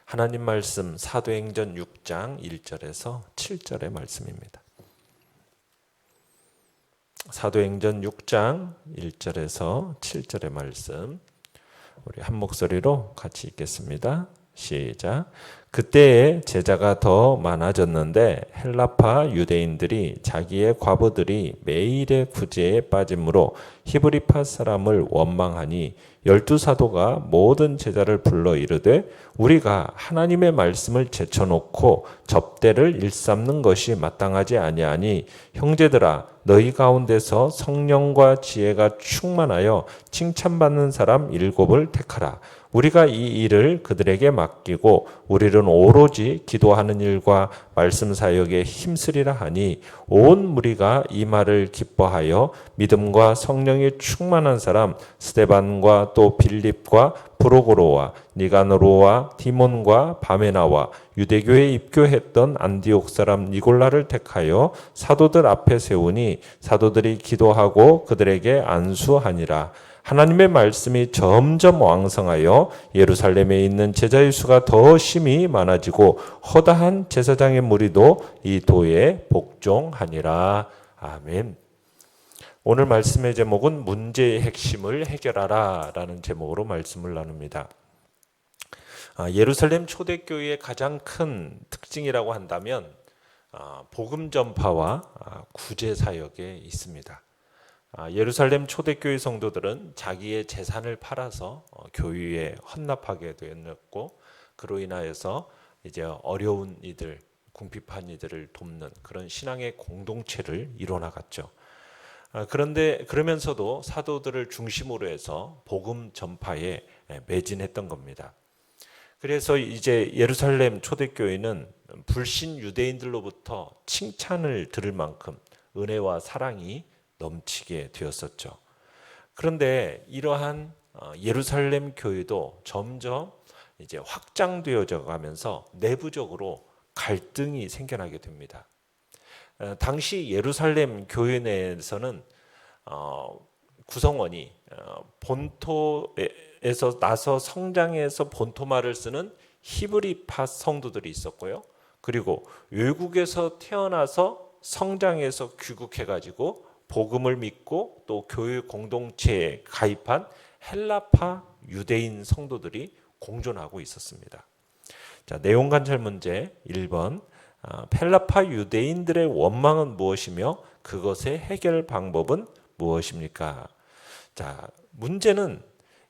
하나님 말씀 사도행전 6장 1절에서 7절의 말씀입니다. 사도행전 6장 1절에서 7절의 말씀 우리 한 목소리로 같이 읽겠습니다. 시작. 그때에 제자가 더 많아졌는데 헬라파 유대인들이 자기의 과부들이 매일의 구제에 빠짐으로 히브리파 사람을 원망하니 12사도가 모든 제자를 불러 이르되 우리가 하나님의 말씀을 제쳐놓고 접대를 일삼는 것이 마땅하지 아니하니 형제들아 너희 가운데서 성령과 지혜가 충만하여 칭찬받는 사람 7을 택하라. 우리가 이 일을 그들에게 맡기고 우리는 오로지 기도하는 일과 말씀 사역에 힘쓰리라 하니 온 무리가 이 말을 기뻐하여 믿음과 성령이 충만한 사람 스데반과 또 빌립과 프로고로와 니가노로와 디몬과 바메나와 유대교에 입교했던 안디옥 사람 니골라를 택하여 사도들 앞에 세우니 사도들이 기도하고 그들에게 안수하니라. 하나님의 말씀이 점점 왕성하여 예루살렘에 있는 제자의 수가 더 심히 많아지고 허다한 제사장의 무리도 이 도에 복종하니라. 아멘. 오늘 말씀의 제목은 문제의 핵심을 해결하라 라는 제목으로 말씀을 나눕니다. 예루살렘 초대교회의 가장 큰 특징이라고 한다면 복음 전파와 구제 사역에 있습니다. 예루살렘 초대교회 성도들은 자기의 재산을 팔아서 교회에 헌납하게 되었고 그로 인하여서 이제 어려운 이들, 궁핍한 이들을 돕는 그런 신앙의 공동체를 이뤄나갔죠. 그런데 그러면서도 사도들을 중심으로 해서 복음 전파에 매진했던 겁니다. 그래서 이제 예루살렘 초대교회는 불신 유대인들로부터 칭찬을 들을 만큼 은혜와 사랑이 넘치게 되었었죠. 그런데 이러한 예루살렘 교회도 점점 이제 확장되어져 가면서 내부적으로 갈등이 생겨나게 됩니다. 당시 예루살렘 교회 내에서는 구성원이 본토에서 나서 성장해서 본토말을 쓰는 히브리파 성도들이 있었고요. 그리고 외국에서 태어나서 성장해서 귀국해가지고 복음을 믿고 또 교회 공동체에 가입한 헬라파 유대인 성도들이 공존하고 있었습니다. 자, 내용 관찰 문제 1번. 헬라파 유대인들의 원망은 무엇이며 그것의 해결 방법은 무엇입니까? 자, 문제는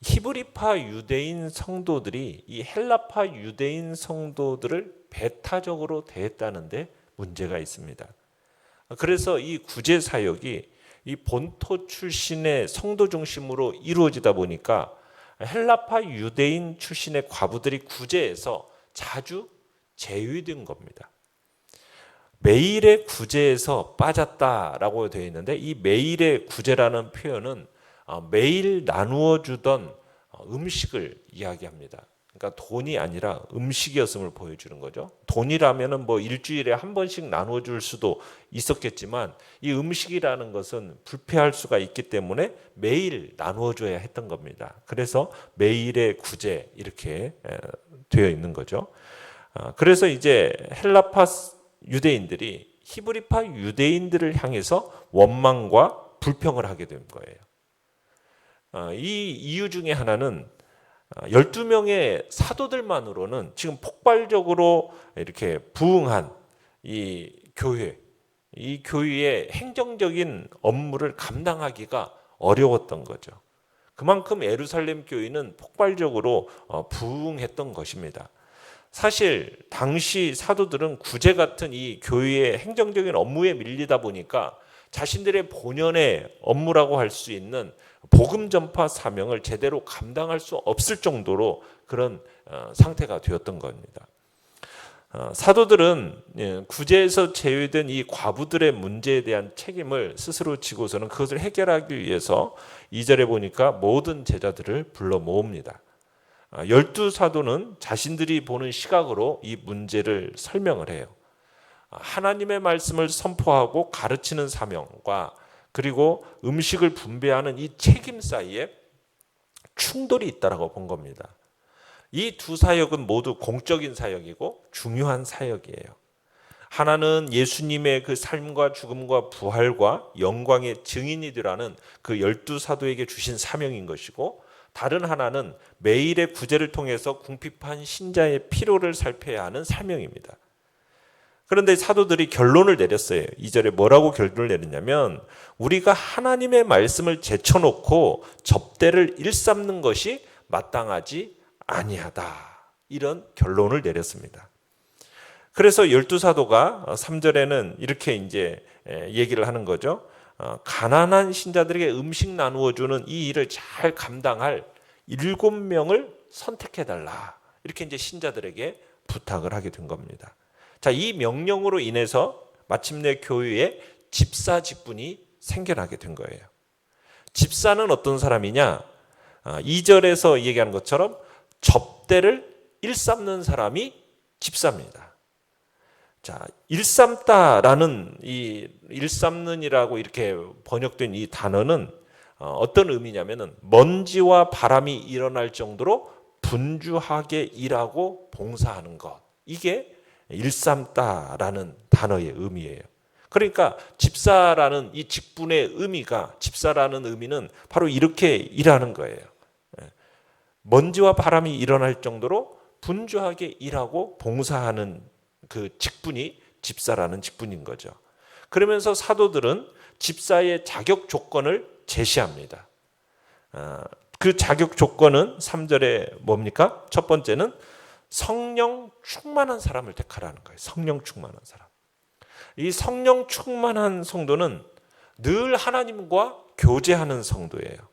히브리파 유대인 성도들이 이 헬라파 유대인 성도들을 배타적으로 대했다는데 문제가 있습니다. 그래서 이 구제 사역이 이 본토 출신의 성도 중심으로 이루어지다 보니까 헬라파 유대인 출신의 과부들이 구제에서 자주 제외된 겁니다. 매일의 구제에서 빠졌다라고 되어 있는데 이 매일의 구제라는 표현은 매일 나누어 주던 음식을 이야기합니다. 그러니까 돈이 아니라 음식이었음을 보여주는 거죠. 돈이라면은 뭐 일주일에 한 번씩 나누어 줄 수도 있었겠지만 이 음식이라는 것은 불폐할 수가 있기 때문에 매일 나누어 줘야 했던 겁니다. 그래서 매일의 구제 이렇게 되어 있는 거죠. 그래서 이제 헬라파 유대인들이 히브리파 유대인들을 향해서 원망과 불평을 하게 된 거예요. 이 이유 중에 하나는 12명의 사도들만으로는 지금 폭발적으로 이렇게 부흥한 이 교회의 행정적인 업무를 감당하기가 어려웠던 거죠. 그만큼 예루살렘 교회는 폭발적으로 부흥했던 것입니다. 사실 당시 사도들은 구제 같은 이 교회의 행정적인 업무에 밀리다 보니까 자신들의 본연의 업무라고 할 수 있는 복음 전파 사명을 제대로 감당할 수 없을 정도로 그런 상태가 되었던 겁니다. 사도들은 구제에서 제외된 이 과부들의 문제에 대한 책임을 스스로 지고서는 그것을 해결하기 위해서 2절에 보니까 모든 제자들을 불러 모읍니다. 12사도는 자신들이 보는 시각으로 이 문제를 설명을 해요. 하나님의 말씀을 선포하고 가르치는 사명과 그리고 음식을 분배하는 이 책임 사이에 충돌이 있다라고 본 겁니다. 이 두 사역은 모두 공적인 사역이고 중요한 사역이에요. 하나는 예수님의 그 삶과 죽음과 부활과 영광의 증인이 되라는 그 12사도에게 주신 사명인 것이고, 다른 하나는 매일의 구제를 통해서 궁핍한 신자의 필요를 살펴야 하는 사명입니다. 그런데 사도들이 결론을 내렸어요. 2절에 뭐라고 결론을 내렸냐면, 우리가 하나님의 말씀을 제쳐놓고 접대를 일삼는 것이 마땅하지 아니하다, 이런 결론을 내렸습니다. 그래서 12사도가 3절에는 이렇게 이제 얘기를 하는 거죠. 가난한 신자들에게 음식 나누어 주는 이 일을 잘 감당할 7명을 선택해 달라, 이렇게 이제 신자들에게 부탁을 하게 된 겁니다. 자, 이 명령으로 인해서 마침내 교회에 집사 직분이 생겨나게 된 거예요. 집사는 어떤 사람이냐? 2절에서 얘기하는 것처럼 접대를 일삼는 사람이 집사입니다. 자, 일삼다라는 이 일삼는이라고 이렇게 번역된 이 단어는 어떤 의미냐면은 먼지와 바람이 일어날 정도로 분주하게 일하고 봉사하는 것, 이게 일삼다라는 단어의 의미예요. 그러니까 집사라는 이 직분의 의미가, 집사라는 의미는 바로 이렇게 일하는 거예요. 먼지와 바람이 일어날 정도로 분주하게 일하고 봉사하는 그 직분이 집사라는 직분인 거죠. 그러면서 사도들은 집사의 자격 조건을 제시합니다. 그 자격 조건은 3절에 뭡니까? 첫 번째는 성령 충만한 사람을 택하라는 거예요. 성령 충만한 사람. 이 성령 충만한 성도는 늘 하나님과 교제하는 성도예요.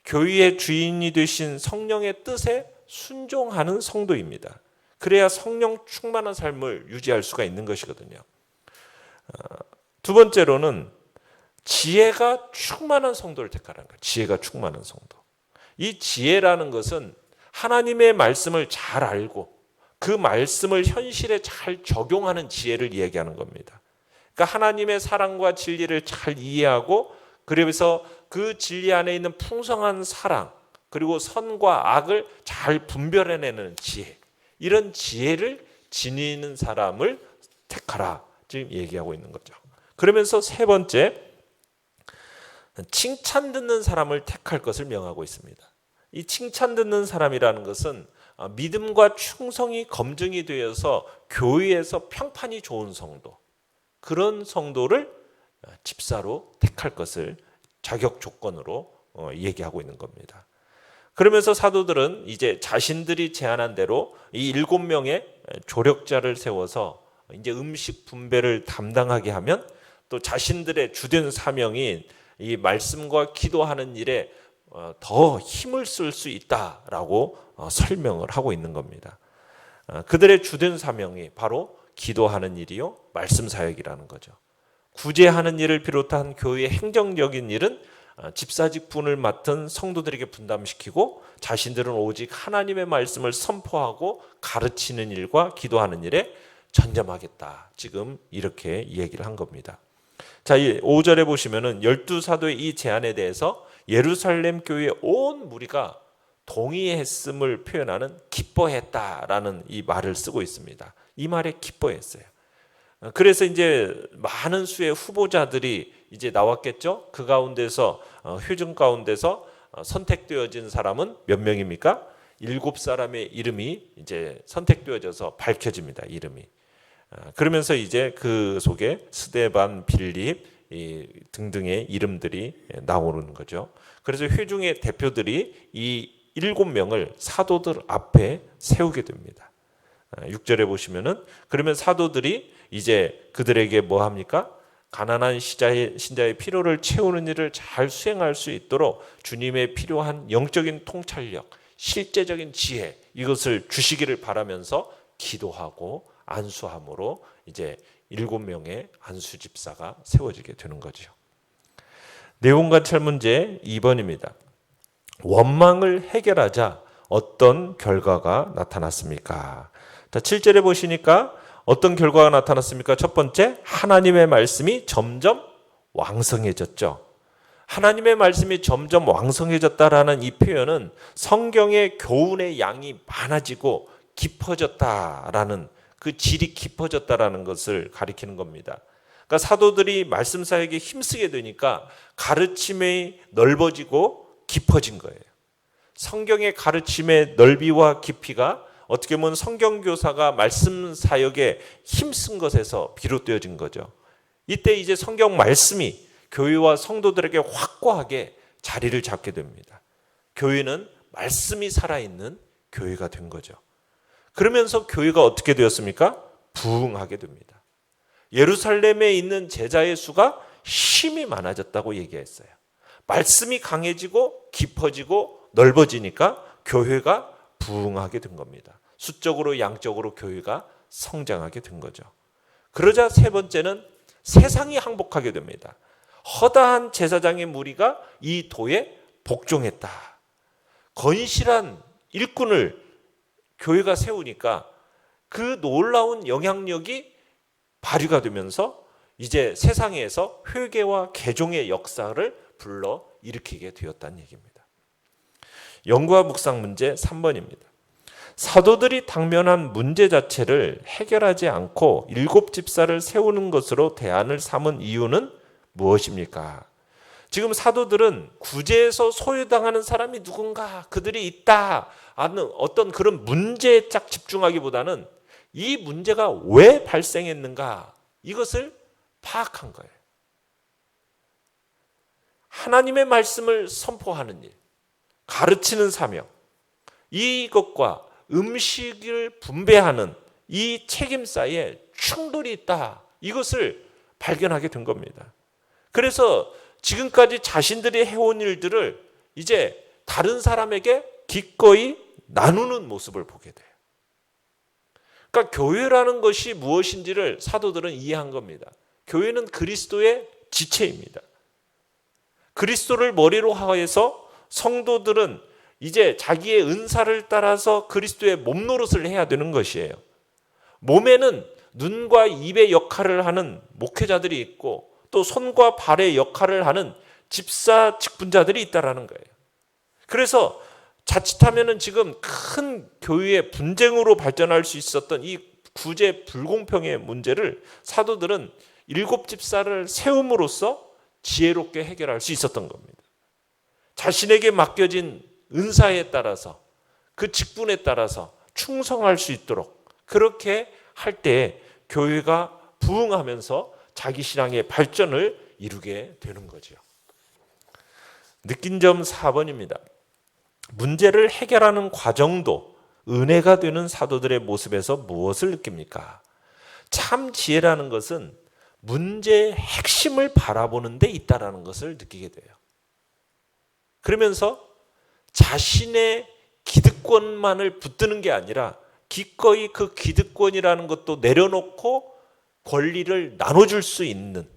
교회의 주인이 되신 성령의 뜻에 순종하는 성도입니다. 그래야 성령 충만한 삶을 유지할 수가 있는 것이거든요. 두 번째로는 지혜가 충만한 성도를 택하라는 거예요. 지혜가 충만한 성도. 이 지혜라는 것은 하나님의 말씀을 잘 알고 그 말씀을 현실에 잘 적용하는 지혜를 이야기하는 겁니다. 그러니까 하나님의 사랑과 진리를 잘 이해하고, 그래서 그 진리 안에 있는 풍성한 사랑, 그리고 선과 악을 잘 분별해내는 지혜, 이런 지혜를 지니는 사람을 택하라, 지금 얘기하고 있는 거죠. 그러면서 세 번째, 칭찬 듣는 사람을 택할 것을 명하고 있습니다. 이 칭찬 듣는 사람이라는 것은 믿음과 충성이 검증이 되어서 교회에서 평판이 좋은 성도, 그런 성도를 집사로 택할 것을 자격 조건으로 얘기하고 있는 겁니다. 그러면서 사도들은 이제 자신들이 제안한 대로 이 7명의 조력자를 세워서 이제 음식 분배를 담당하게 하면, 또 자신들의 주된 사명인 이 말씀과 기도하는 일에 더 힘을 쓸 수 있다라고 설명을 하고 있는 겁니다. 그들의 주된 사명이 바로 기도하는 일이요, 말씀 사역이라는 거죠. 구제하는 일을 비롯한 교회의 행정적인 일은 집사 직분을 맡은 성도들에게 분담시키고, 자신들은 오직 하나님의 말씀을 선포하고 가르치는 일과 기도하는 일에 전념하겠다, 지금 이렇게 얘기를 한 겁니다. 자, 5절에 보시면은 12사도의 이 제안에 대해서 예루살렘 교회의 온 무리가 동의했음을 표현하는 기뻐했다라는 이 말을 쓰고 있습니다. 이 말에 기뻐했어요. 그래서 이제 많은 수의 후보자들이 이제 나왔겠죠. 그 가운데서 회중 가운데서 선택되어진 사람은 몇 명입니까? 7사람의 이름이 이제 선택되어져서 밝혀집니다. 이름이. 그러면서 이제 그 속에 스데반, 빌립 등등의 이름들이 나오는 거죠. 그래서 회중의 대표들이 이 7명을 사도들 앞에 세우게 됩니다. 6절에 보시면은, 그러면 사도들이 이제 그들에게 뭐 합니까? 가난한 신자의 필요를 채우는 일을 잘 수행할 수 있도록 주님의 필요한 영적인 통찰력, 실제적인 지혜, 이것을 주시기를 바라면서 기도하고 안수함으로 이제 7명의 안수 집사가 세워지게 되는 거죠. 내용관찰 문제 2번입니다. 원망을 해결하자 어떤 결과가 나타났습니까? 자, 7절에 보시니까 어떤 결과가 나타났습니까? 첫 번째, 하나님의 말씀이 점점 왕성해졌죠. 하나님의 말씀이 점점 왕성해졌다라는 이 표현은 성경의 교훈의 양이 많아지고 깊어졌다라는, 그 질이 깊어졌다라는 것을 가리키는 겁니다. 그러니까 사도들이 말씀 사역에 힘쓰게 되니까 가르침이 넓어지고 깊어진 거예요. 성경의 가르침의 넓이와 깊이가 어떻게 보면 성경교사가 말씀 사역에 힘쓴 것에서 비롯되어진 거죠. 이때 이제 성경 말씀이 교회와 성도들에게 확고하게 자리를 잡게 됩니다. 교회는 말씀이 살아있는 교회가 된 거죠. 그러면서 교회가 어떻게 되었습니까? 부흥하게 됩니다. 예루살렘에 있는 제자의 수가 힘이 많아졌다고 얘기했어요. 말씀이 강해지고 깊어지고 넓어지니까 교회가 부흥하게 된 겁니다. 수적으로 양적으로 교회가 성장하게 된 거죠. 그러자 세 번째는 세상이 항복하게 됩니다. 허다한 제사장의 무리가 이 도에 복종했다. 건실한 일꾼을 교회가 세우니까 그 놀라운 영향력이 발휘가 되면서 이제 세상에서 회개와 개종의 역사를 불러 일으키게 되었다는 얘기입니다. 연구와 묵상 문제 3번입니다. 사도들이 당면한 문제 자체를 해결하지 않고 7집사를 세우는 것으로 대안을 삼은 이유는 무엇입니까? 지금 사도들은 구제에서 소외당하는 사람이 누군가, 그들이 있다 하는 어떤 그런 문제에 딱 집중하기보다는 이 문제가 왜 발생했는가, 이것을 파악한 거예요. 하나님의 말씀을 선포하는 일, 가르치는 사명, 이것과 음식을 분배하는 이 책임사에 충돌이 있다, 이것을 발견하게 된 겁니다. 그래서 지금까지 자신들이 해온 일들을 이제 다른 사람에게 기꺼이 나누는 모습을 보게 돼요. 그러니까 교회라는 것이 무엇인지를 사도들은 이해한 겁니다. 교회는 그리스도의 지체입니다. 그리스도를 머리로 하여서 성도들은 이제 자기의 은사를 따라서 그리스도의 몸 노릇을 해야 되는 것이에요. 몸에는 눈과 입의 역할을 하는 목회자들이 있고 또 손과 발의 역할을 하는 집사 직분자들이 있다라는 거예요. 그래서 자칫하면은 지금 큰 교회의 분쟁으로 발전할 수 있었던 이 구제 불공평의 문제를 사도들은 7집사를 세움으로써 지혜롭게 해결할 수 있었던 겁니다. 자신에게 맡겨진 은사에 따라서 그 직분에 따라서 충성할 수 있도록 그렇게 할 때 교회가 부흥하면서 자기 신앙의 발전을 이루게 되는 거죠. 느낀 점 4번입니다. 문제를 해결하는 과정도 은혜가 되는 사도들의 모습에서 무엇을 느낍니까? 참 지혜라는 것은 문제의 핵심을 바라보는 데 있다는 것을 느끼게 돼요. 그러면서 자신의 기득권만을 붙드는 게 아니라 기꺼이 그 기득권이라는 것도 내려놓고 권리를 나눠줄 수 있는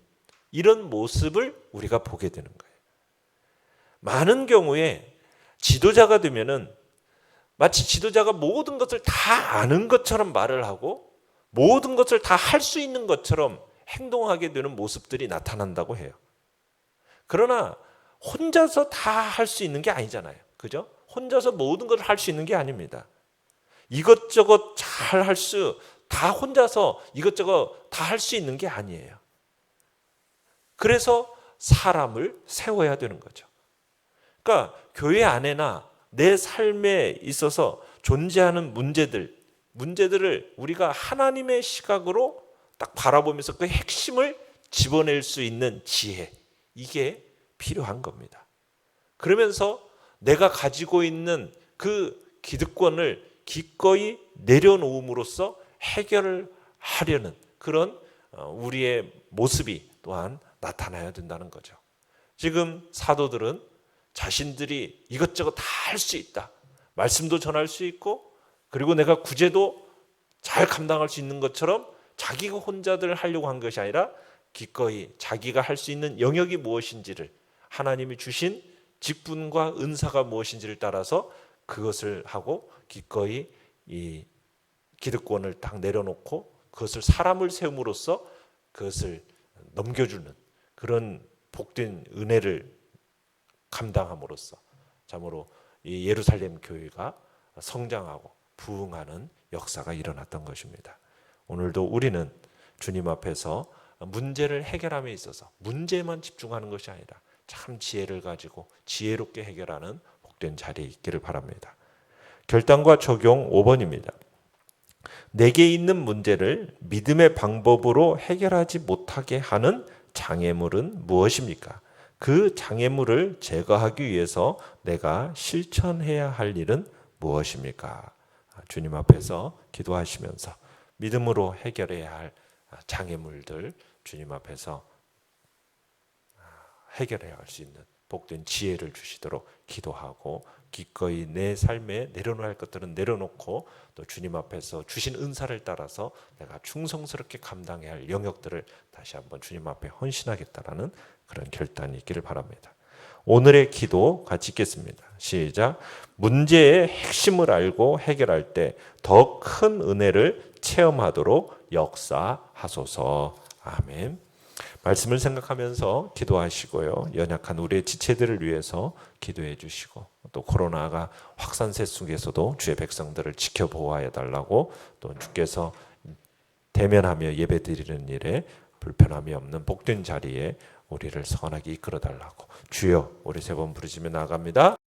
이런 모습을 우리가 보게 되는 거예요. 많은 경우에 지도자가 되면은 마치 지도자가 모든 것을 다 아는 것처럼 말을 하고 모든 것을 다 할 수 있는 것처럼 행동하게 되는 모습들이 나타난다고 해요. 그러나 혼자서 다 할 수 있는 게 아니잖아요. 그죠? 혼자서 모든 것을 할 수 있는 게 아닙니다. 이것저것 잘 할 수, 다 혼자서 이것저것 다 할 수 있는 게 아니에요. 그래서 사람을 세워야 되는 거죠. 그러니까 교회 안에나 내 삶에 있어서 존재하는 문제들을 우리가 하나님의 시각으로 딱 바라보면서 그 핵심을 집어낼 수 있는 지혜, 이게 필요한 겁니다. 그러면서 내가 가지고 있는 그 기득권을 기꺼이 내려놓음으로써 해결을 하려는 그런 우리의 모습이 또한 나타나야 된다는 거죠. 지금 사도들은 자신들이 이것저것 다 할 수 있다. 말씀도 전할 수 있고 그리고 내가 구제도 잘 감당할 수 있는 것처럼 자기가 혼자들 하려고 한 것이 아니라 기꺼이 자기가 할 수 있는 영역이 무엇인지를 하나님이 주신 직분과 은사가 무엇인지를 따라서 그것을 하고 기꺼이 이 기득권을 딱 내려놓고 그것을 사람을 세움으로써 그것을 넘겨주는 그런 복된 은혜를 감당함으로써 참으로 이 예루살렘 교회가 성장하고 부흥하는 역사가 일어났던 것입니다. 오늘도 우리는 주님 앞에서 문제를 해결함에 있어서 문제만 집중하는 것이 아니라 참 지혜를 가지고 지혜롭게 해결하는 복된 자리에 있기를 바랍니다. 결단과 적용 5번입니다. 내게 있는 문제를 믿음의 방법으로 해결하지 못하게 하는 장애물은 무엇입니까? 그 장애물을 제거하기 위해서 내가 실천해야 할 일은 무엇입니까? 주님 앞에서 기도하시면서 믿음으로 해결해야 할 장애물들 주님 앞에서 해결해야 할 수 있는 복된 지혜를 주시도록 기도하고 기꺼이 내 삶에 내려놓아야 할 것들은 내려놓고 또 주님 앞에서 주신 은사를 따라서 내가 충성스럽게 감당해야 할 영역들을 다시 한번 주님 앞에 헌신하겠다라는 그런 결단이 있기를 바랍니다. 오늘의 기도 같이 읽겠습니다. 시작. 문제의 핵심을 알고 해결할 때 더 큰 은혜를 체험하도록 역사하소서. 아멘. 말씀을 생각하면서 기도하시고요. 연약한 우리의 지체들을 위해서 기도해 주시고 또 코로나가 확산세 속에서도 주의 백성들을 지켜보아야 달라고 또 주께서 대면하며 예배드리는 일에 불편함이 없는 복된 자리에 우리를 선하게 이끌어 달라고 주여 우리 세 번 부르시며 나아갑니다.